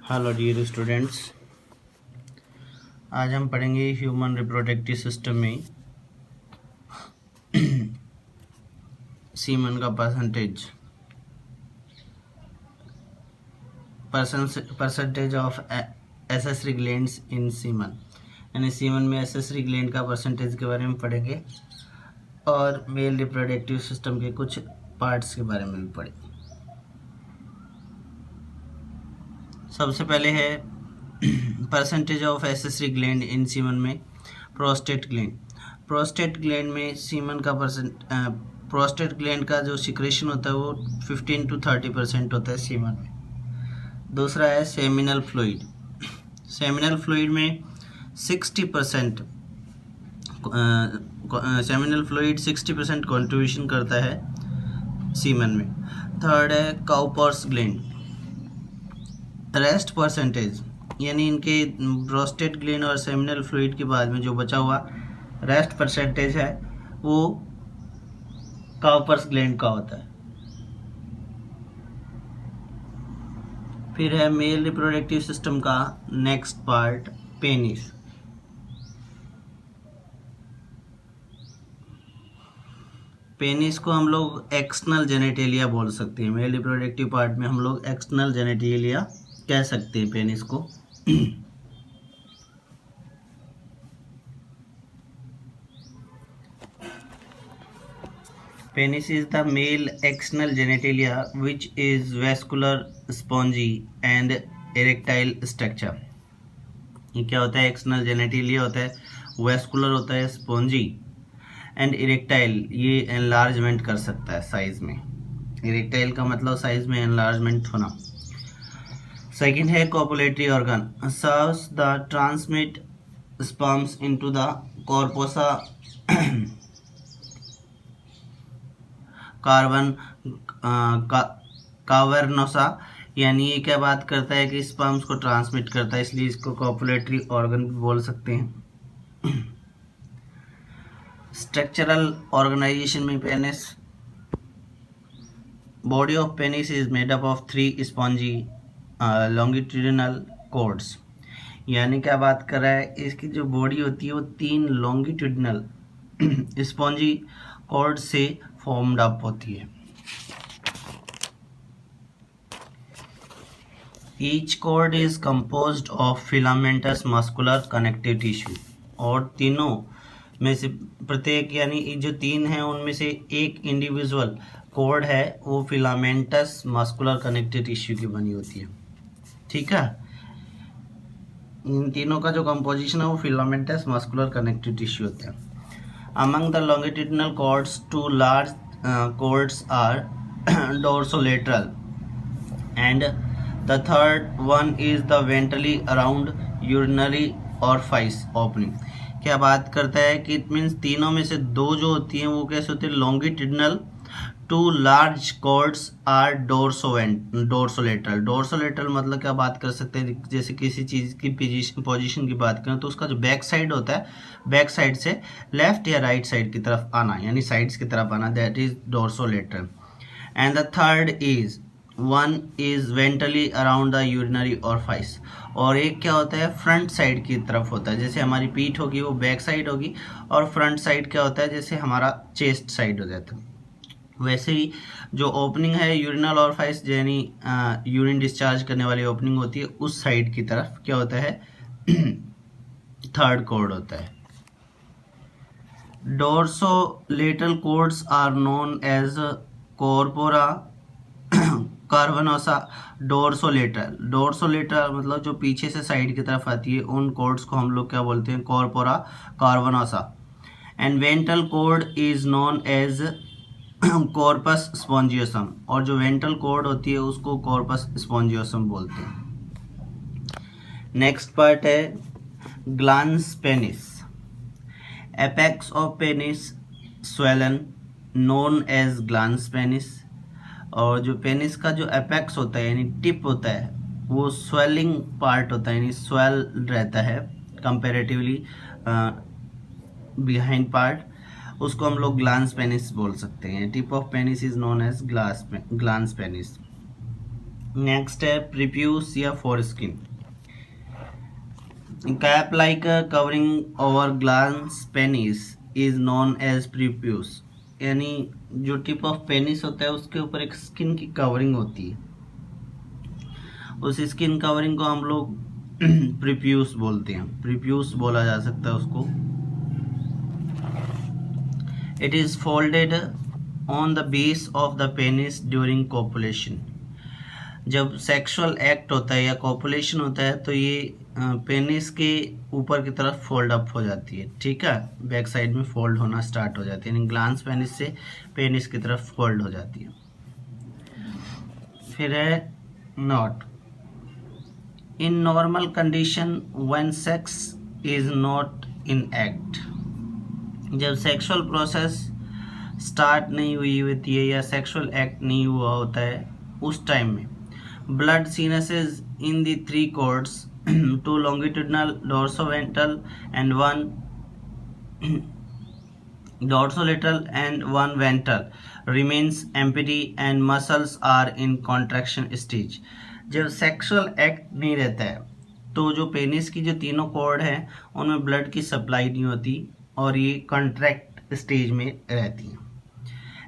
Hello dear students, आज हम पढ़ेंगे ह्यूमन रिप्रोडक्टिव सिस्टम में सीमन का percentage of accessory glands in semen, यानी सीमन में एसेसरी ग्लैंड का परसेंटेज के बारे में पढ़ेंगे और मेल रिप्रोडक्टिव सिस्टम के कुछ पार्ट्स के बारे में भी पढ़ेंगे। सबसे पहले है percentage of accessory gland in semen में प्रोस्टेट ग्लैंड। प्रोस्टेट ग्लैंड में सीमन का प्रोस्टेट ग्लैंड का जो सिक्रेशन होता है वो 15 to 30% होता है सीमन में। दूसरा है सेमिनल फ्लूइड। सेमिनल फ्लूइड में 60% सेमिनल फ्लूइड 60% कॉन्ट्रीब्यूशन करता है सीमन में। थर्ड है काउपर्स ग्लैंड। रेस्ट परसेंटेज, यानी इनके प्रोस्टेट ग्लैंड और सेमिनल फ्लूइड के बाद में जो बचा हुआ रेस्ट परसेंटेज है वो काउपर्स ग्लैंड का होता है। फिर है मेल रिप्रोडक्टिव सिस्टम का नेक्स्ट पार्ट पेनिस। पेनिस को हम लोग एक्सटर्नल जेनेटेलिया बोल सकते हैं। मेल रिप्रोडक्टिव पार्ट में हम लोग एक्सटर्नल जेनेटेलिया कह सकते हैं पेनिस को। Penis is the male external genitalia which is vascular, spongy and erectile structure। ये क्या होता है? एक्सटर्नल जेनेटेलिया होता है, वेस्कुलर होता है, स्पॉन्जी एंड इरेक्टाइल। ये एनलार्जमेंट कर सकता है साइज में। इरेक्टाइल का मतलब साइज में एनलार्जमेंट होना। सेकेंड है copulatory organ, serves the transmit sperms into the corpora cavernosa, यानी ये क्या बात करता है कि स्पर्म्स को ट्रांसमिट करता है, इसलिए इसको कोपुलेटरी ऑर्गन भी बोल सकते हैं। स्ट्रक्चरल ऑर्गेनाइजेशन में penis, body of penis is made up of 3 spongy longitudinal cords. यानी क्या बात कर रहा है, इसकी जो बॉडी होती है वो 3 लॉन्गिट्यूडिनल स्पॉन्जी कॉर्ड से फॉर्म्ड अप होती है। Each cord is composed of filamentous muscular connective tissue. और तीनों में से प्रत्येक, यानी जो 3 हैं उनमें से एक इंडिविजुअल कॉर्ड है वो फिलामेंटस मस्कुलर कनेक्टिव टिश्यू की बनी होती है। ठीक है, इन तीनों का जो कंपोजिशन है वो फिलामेंटस मस्कुलर कनेक्टिव टिश्यू होता है। Among the longitudinal cords, 2 large cords are dorsolateral and the third one is the ventrally around urinary orifice opening। क्या बात करता है कि इट मीन्स तीनों में से 2 जो होती हैं वो कैसे होती है? Longitudinal. 2 large cords are dorsolateral। डोर्सोलेटरल मतलब क्या बात कर सकते हैं? जैसे किसी चीज़ की पोजीशन की बात करें तो उसका जो बैक साइड होता है, बैक साइड से लेफ्ट या राइट साइड की तरफ आना, यानी साइड्स की तरफ आना, that is dorsolateral. And the third is one is ventrally around the urinary orifice. और एक क्या होता है? फ्रंट साइड की तरफ होता है। जैसे हमारी पीठ होगी वो बैक साइड होगी, और फ्रंट साइड क्या होता है? जैसे हमारा चेस्ट साइड हो जाता है। वैसे ही जो ओपनिंग है यूरिनल ऑरिफिस, यानी यूरिन डिस्चार्ज करने वाली ओपनिंग होती है, उस साइड की तरफ क्या होता है? थर्ड कॉर्ड होता है। Dorsolateral cords are known as corpora cavernosa dorsolateral. Dorsolateral मतलब जो पीछे से साइड की तरफ आती है, उन कॉर्ड्स को हम लोग क्या बोलते हैं? Corpora cavernosa. And ventral cord is known as corpus spongiosum. और जो वेंट्रल कॉर्ड होती है उसको कॉर्पस स्पॉन्जियोसम बोलते हैं। नेक्स्ट पार्ट है glans penis. Apex of penis swollen known as glans penis. और जो पेनिस का जो एपेक्स होता है यानी टिप होता है वो स्वेलिंग पार्ट होता है, यानी स्वेल रहता है कंपैरेटिवली बिहाइंड पार्ट, उसको हम लोग ग्लांस पेनिस बोल सकते हैं। Tip of penis is known as glans penis. Next है प्रीप्यूस या foreskin. Cap like covering over glans penis is known as prepuce, यानी जो टिप ऑफ पेनिस होता है उसके ऊपर एक स्किन की कवरिंग होती है, उस स्किन कवरिंग को हम लोग प्रीप्यूस बोलते हैं, प्रीप्यूस बोला जा सकता है उसको। It is folded on the base of the penis during copulation. जब सेक्सुअल एक्ट होता है या कोपुलेशन होता है तो ये पेनिस के ऊपर की तरफ फोल्ड अप हो जाती है, ठीक है, बैक साइड में फोल्ड होना स्टार्ट हो जाती है, यानी ग्लांस पेनिस से पेनिस की तरफ फोल्ड हो जाती है। फिर है not. In normal condition when sex is not in act, जब सेक्सुअल प्रोसेस स्टार्ट नहीं हुई होती है या सेक्सुअल एक्ट नहीं हुआ होता है उस टाइम में blood sinuses in the three cords, two longitudinal dorsoventral and one dorsolateral and one ventral, remains empty and muscles are in contraction stage। जब सेक्सुअल एक्ट नहीं रहता है तो जो पेनिस की जो तीनों कॉर्ड हैं उनमें ब्लड की सप्लाई नहीं होती और ये कॉन्ट्रैक्ट स्टेज में रहती हैं।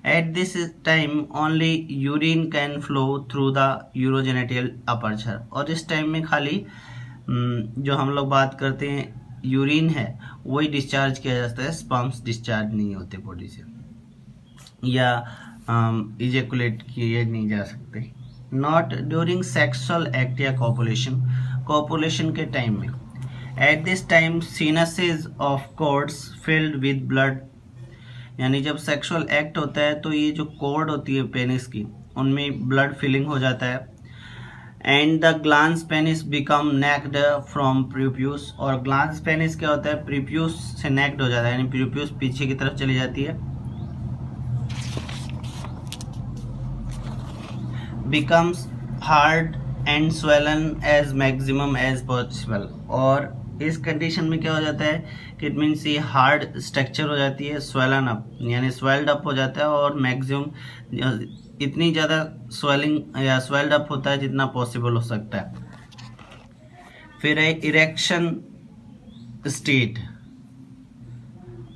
At this time only urine can flow through the urogenital aperture, और इस टाइम में खाली जो हम लोग बात करते हैं यूरिन है वही डिस्चार्ज किया जाता है, स्पर्म्स डिस्चार्ज नहीं होते बॉडी से या इजेकुलेट किए नहीं जा सकते। नॉट ड्यूरिंग सेक्सुअल एक्ट या कॉपुलेशन, कॉपुलेशन के टाइम में। At this time sinuses of cords filled with blood, यानी जब सेक्सुअल एक्ट होता है तो ये जो कॉर्ड होती है पेनिस की उनमें ब्लड फिलिंग हो जाता है। And the glans penis become naked from prepuce, और ग्लांस पेनिस क्या होता है प्रीप्यूस से नेक्ड हो जाता है, यानी प्रीप्यूस पीछे की तरफ चली जाती है। Becomes hard and swollen as maximum as possible, और इस कंडीशन में क्या हो जाता है कि इट मीन्स ये हार्ड स्ट्रक्चर हो जाती है, स्वेलन अप यानी स्वेल्ड अप हो जाता है, और मैक्सिमम इतनी ज़्यादा स्वेलिंग या स्वेल्ड अप होता है जितना पॉसिबल हो सकता है। फिर है erection state.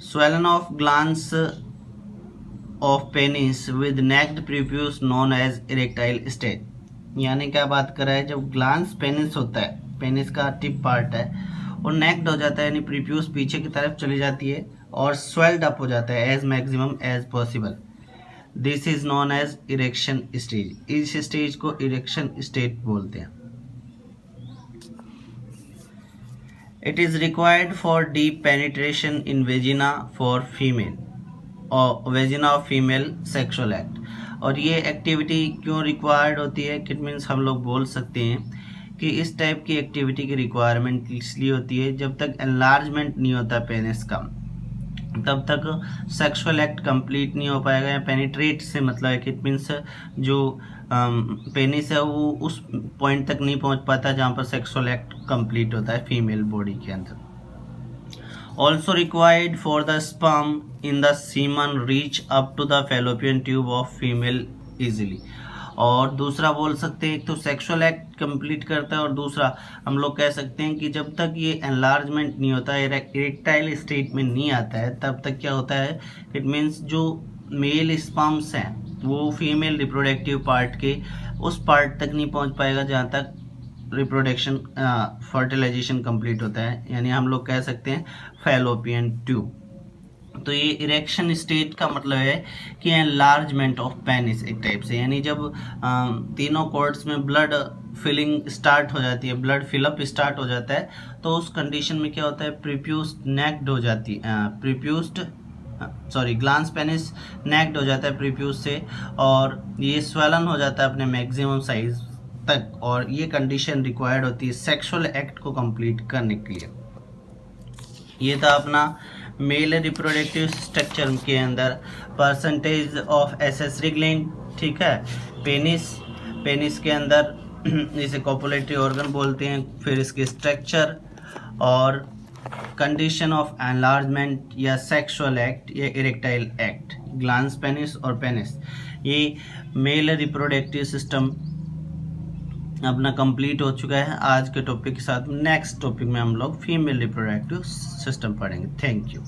Swollen of glans of penis with naked prepuce known as erectile state, यानी क्या बात कर रहा है, जब ग्लांस पेनिस होता है, पेनिस का टिप पार्ट है और नेक्ड हो जाता है, यानी प्रीप्यूस पीछे की तरफ चली जाती है और स्वेल्ड अप हो जाता है as maximum as possible, this is known as erection stage. इस स्टेज को इरेक्शन स्टेट बोलते हैं। It is required for deep penetration in vagina for female और vagina of female sexual act, और ये एक्टिविटी क्यों रिक्वायर्ड होती है, इट मीन्स हम लोग बोल सकते हैं कि इस टाइप की एक्टिविटी की रिक्वायरमेंट इसलिए होती है जब तक एनलार्जमेंट नहीं होता पेनिस का तब तक सेक्सुअल एक्ट कंप्लीट नहीं हो पाएगा, या पेनिट्रेट से मतलब है कि इट मीन्स जो पेनिस है वो उस पॉइंट तक नहीं पहुंच पाता जहां पर सेक्सुअल एक्ट कंप्लीट होता है फीमेल बॉडी के अंदर। Also required for the sperm in the semen reach up to the fallopian tube of female easily, और दूसरा बोल सकते हैं एक तो सेक्सुअल एक्ट कंप्लीट करता है और दूसरा हम लोग कह सकते हैं कि जब तक ये एनलार्जमेंट नहीं होता है, इरेक्टाइल स्टेट में नहीं आता है, तब तक क्या होता है, इट मीन्स जो मेल स्पर्म्स हैं वो फीमेल रिप्रोडक्टिव पार्ट के उस पार्ट तक नहीं पहुंच पाएगा जहाँ तक रिप्रोडक्शन फर्टिलाइजेशन कंप्लीट होता है, यानी हम लोग कह सकते हैं फैलोपियन ट्यूब। तो ये इरेक्शन स्टेट का मतलब है कि एनलार्जमेंट ऑफ पेनिस एक टाइप से, यानी जब तीनों कॉर्ड्स में ब्लड फिलिंग स्टार्ट हो जाती है, ब्लड फिलअप स्टार्ट हो जाता है, तो उस कंडीशन में क्या होता है प्रीप्यूस नेक्ड हो जाती है, ग्लांस पेनिस नेक्ड हो जाता है प्रीप्यूस से, और ये स्वेलन हो जाता है अपने मैक्सिमम साइज तक, और ये कंडीशन रिक्वायर्ड होती है सेक्सुअल एक्ट को कंप्लीट करने के लिए। ये था अपना मेल रिप्रोडक्टिव स्ट्रक्चर के अंदर परसेंटेज ऑफ एसेसरी ग्लैंड, ठीक है, पेनिस के अंदर इसे कॉपुलेटरी ऑर्गन बोलते हैं, फिर इसके स्ट्रक्चर और कंडीशन ऑफ एनलार्जमेंट या सेक्सुअल एक्ट या इरेक्टाइल एक्ट, ग्लांस पेनिस और पेनिस, ये मेल रिप्रोडक्टिव सिस्टम अपना कंप्लीट हो चुका है आज के टॉपिक के साथ। नेक्स्ट टॉपिक में हम लोग फीमेल रिप्रोडक्टिव सिस्टम पढ़ेंगे। Thank you.